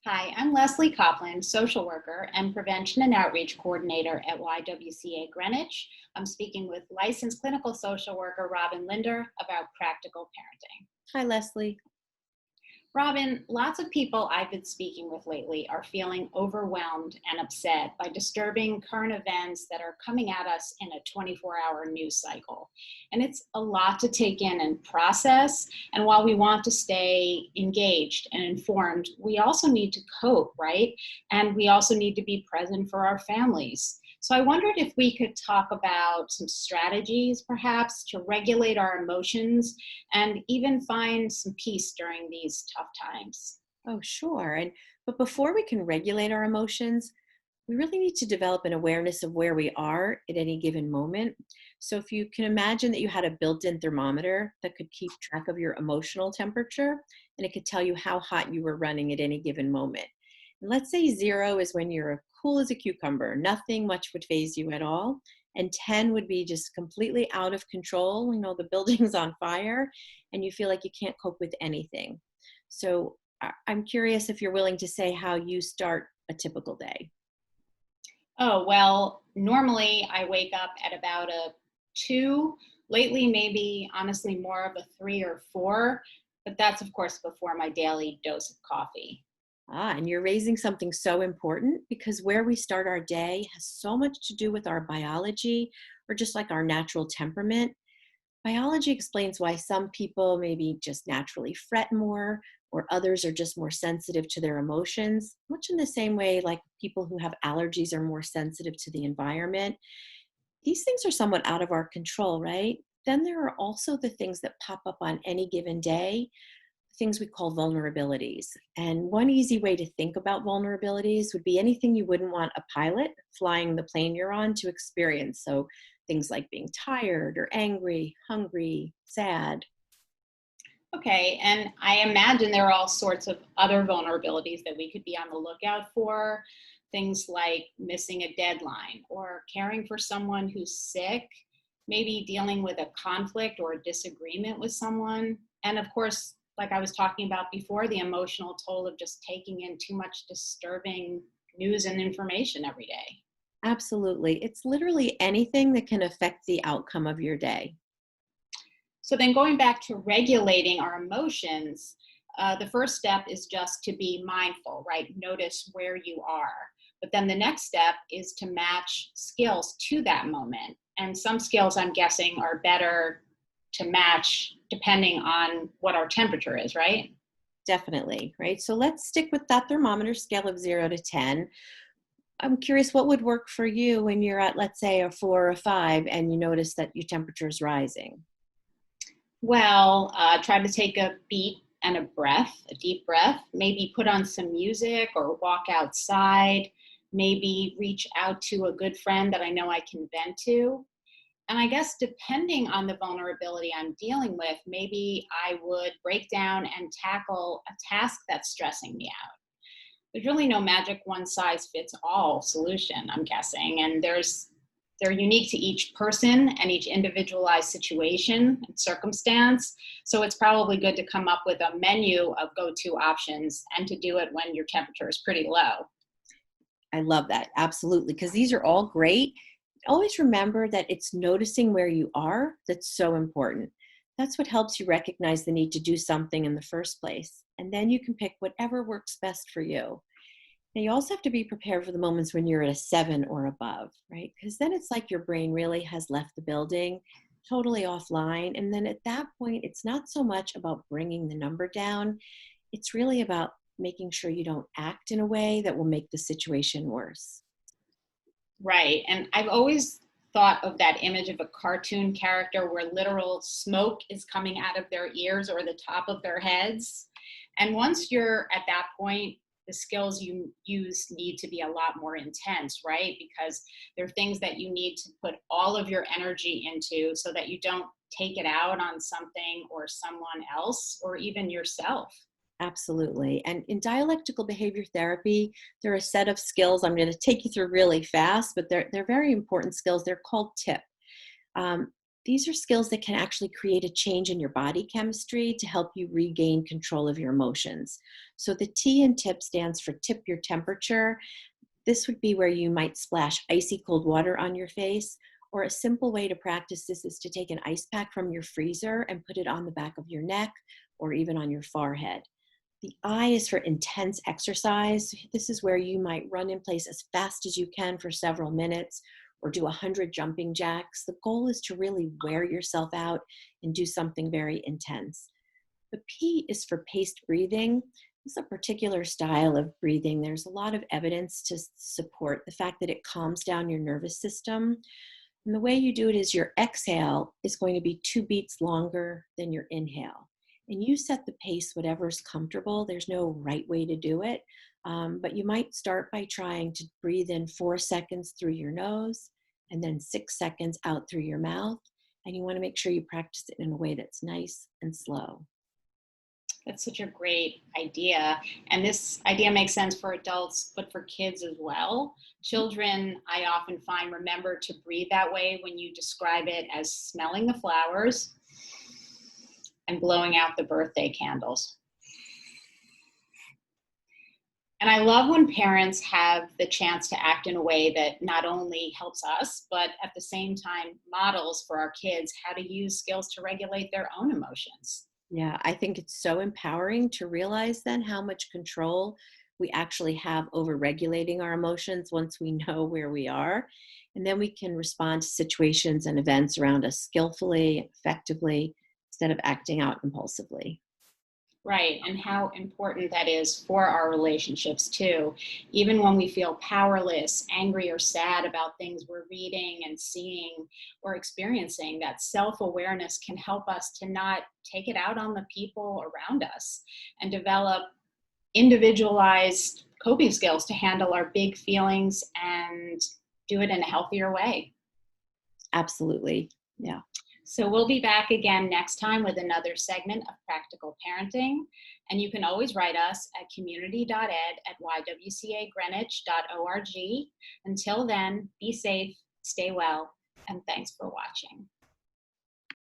Hi, I'm Leslie Copland, social worker and prevention and outreach coordinator at YWCA Greenwich. I'm speaking with licensed clinical social worker Robin Linder about practical parenting. Hi, Leslie. Robin, lots of people I've been speaking with lately are feeling overwhelmed and upset by disturbing current events that are coming at us in a 24-hour news cycle. And it's a lot to take in and process. And while we want to stay engaged and informed, we also need to cope, right? And we also need to be present for our families. So I wondered if we could talk about some strategies, perhaps, to regulate our emotions and even find some peace during these tough times. Oh, sure. But before we can regulate our emotions, we really need to develop an awareness of where we are at any given moment. So if you can imagine that you had a built-in thermometer that could keep track of your emotional temperature and it could tell you how hot you were running at any given moment. And let's say 0 is when you're cool as a cucumber, nothing much would phase you at all. And 10 would be just completely out of control. The building's on fire and you feel like you can't cope with anything. So I'm curious if you're willing to say how you start a typical day. Oh, well, normally I wake up at about a 2. Lately, maybe honestly more of a 3 or 4, but that's of course before my daily dose of coffee. And you're raising something so important because where we start our day has so much to do with our biology or just like our natural temperament. Biology explains why some people maybe just naturally fret more, or others are just more sensitive to their emotions, much in the same way like people who have allergies are more sensitive to the environment. These things are somewhat out of our control, right? Then there are also the things that pop up on any given day, things we call vulnerabilities. And one easy way to think about vulnerabilities would be anything you wouldn't want a pilot flying the plane you're on to experience. So things like being tired or angry, hungry, sad. Okay, and I imagine there are all sorts of other vulnerabilities that we could be on the lookout for. Things like missing a deadline or caring for someone who's sick, maybe dealing with a conflict or a disagreement with someone. And of course, like I was talking about before, the emotional toll of just taking in too much disturbing news and information every day. Absolutely. It's literally anything that can affect the outcome of your day. So then going back to regulating our emotions, the first step is just to be mindful, right? Notice where you are. But then the next step is to match skills to that moment. And some skills, I'm guessing, are better to match depending on what our temperature is, right? Definitely, right? So let's stick with that thermometer scale of 0 to 10. I'm curious what would work for you when you're at, let's say, a 4 or a 5 and you notice that your temperature is rising. Well, try to take a beat and a deep breath. Maybe put on some music or walk outside. Maybe reach out to a good friend that I know I can vent to. And I guess depending on the vulnerability I'm dealing with, maybe I would break down and tackle a task that's stressing me out. There's really no magic one size fits all solution, I'm guessing. And they're unique to each person and each individualized situation and circumstance. So it's probably good to come up with a menu of go-to options and to do it when your temperature is pretty low. I love that. Absolutely. Because these are all great. Always remember that it's noticing where you are that's so important. That's what helps you recognize the need to do something in the first place. And then you can pick whatever works best for you. Now, you also have to be prepared for the moments when you're at a 7 or above, right? Because then it's like your brain really has left the building, totally offline. And then at that point, it's not so much about bringing the number down, it's really about making sure you don't act in a way that will make the situation worse. Right. And I've always thought of that image of a cartoon character where literal smoke is coming out of their ears or the top of their heads. And once you're at that point, the skills you use need to be a lot more intense, right? Because there are things that you need to put all of your energy into so that you don't take it out on something or someone else or even yourself. Absolutely. And in dialectical behavior therapy, there are a set of skills I'm going to take you through really fast, but they're very important skills. They're called TIP. These are skills that can actually create a change in your body chemistry to help you regain control of your emotions. So the T in tip stands for tip your temperature. This would be where you might splash icy cold water on your face, or a simple way to practice this is to take an ice pack from your freezer and put it on the back of your neck or even on your forehead. The I is for intense exercise. This is where you might run in place as fast as you can for several minutes or do 100 jumping jacks. The goal is to really wear yourself out and do something very intense. The P is for paced breathing. This is a particular style of breathing. There's a lot of evidence to support the fact that it calms down your nervous system. And the way you do it is your exhale is going to be 2 beats longer than your inhale. And you set the pace, whatever's comfortable. There's no right way to do it. But you might start by trying to breathe in 4 seconds through your nose and then 6 seconds out through your mouth. And you want to make sure you practice it in a way that's nice and slow. That's such a great idea. And this idea makes sense for adults, but for kids as well. Children, I often find, remember to breathe that way when you describe it as smelling the flowers and blowing out the birthday candles. And I love when parents have the chance to act in a way that not only helps us, but at the same time models for our kids how to use skills to regulate their own emotions. Yeah, I think it's so empowering to realize then how much control we actually have over regulating our emotions once we know where we are. And then we can respond to situations and events around us skillfully, effectively, instead of acting out impulsively. Right, and how important that is for our relationships too. Even when we feel powerless, angry, or sad about things we're reading and seeing or experiencing, that self awareness can help us to not take it out on the people around us and develop individualized coping skills to handle our big feelings and do it in a healthier way. Absolutely. Yeah. So we'll be back again next time with another segment of Practical Parenting. And you can always write us at community.ed@ywcagreenwich.org. Until then, be safe, stay well, and thanks for watching.